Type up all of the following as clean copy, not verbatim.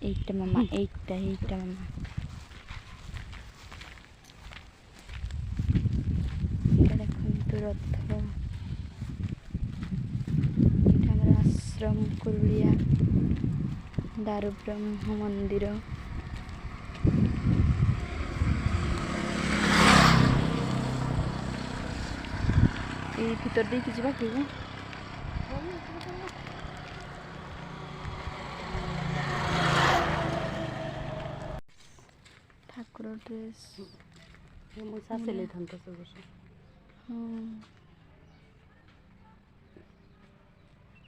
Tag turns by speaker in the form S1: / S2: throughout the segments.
S1: এইটা মামা এইটা মামা এটা দেখନ୍ତୁ ରଥ ଏଇଟା ଆମର ଆଶ୍ରମ କୁରୁଳିଆ ଦାରୁବ୍ରହ୍ମ ମନ୍ଦିର। ଏଇ ଭିତର ଦେଇକି ଯିବା କି ଠାକୁର ଡ୍ରେସ୍
S2: ମୁଁ ସିଲେଇଥାନ୍ତା ସେ ବର୍ଷ।
S1: ହଁ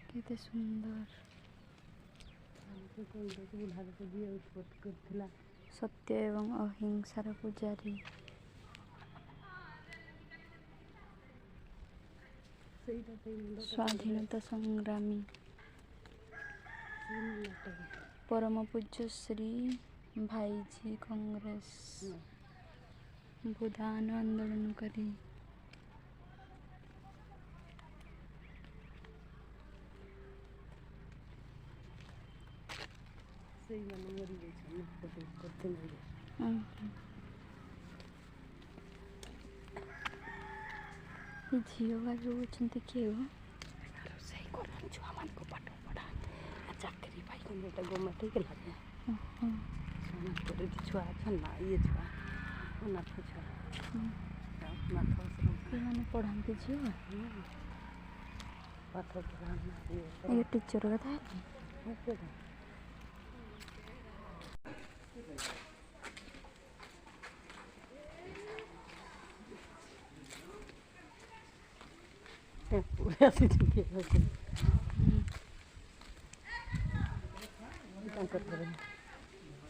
S1: କେତେ ସୁନ୍ଦର ସତ୍ୟ ଏବଂ ଅହିଂସାର ପୂଜାରୀ। ସ୍ୱାଧୀନତା ସଂଗ୍ରାମୀ परम पूज्य श्री भाईजी कांग्रेस भूदान आंदोलन करी झील बाजू किए
S2: रोषई कर छुआ मान को पाठ पढ़ा चाकरी पाई गवर्नमेंट के लगे छुआ अच्छा ना ये छुआ नाथ छुआ नाथ
S1: मैंने पढ़ाते झील
S2: पाठ पढ़ा
S1: ये टीचर का था
S2: पूरा सी ठीक है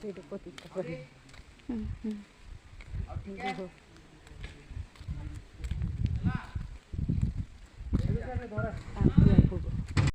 S2: ସେଇଟା ପ୍ରତିଷ୍ଠା କରିବି।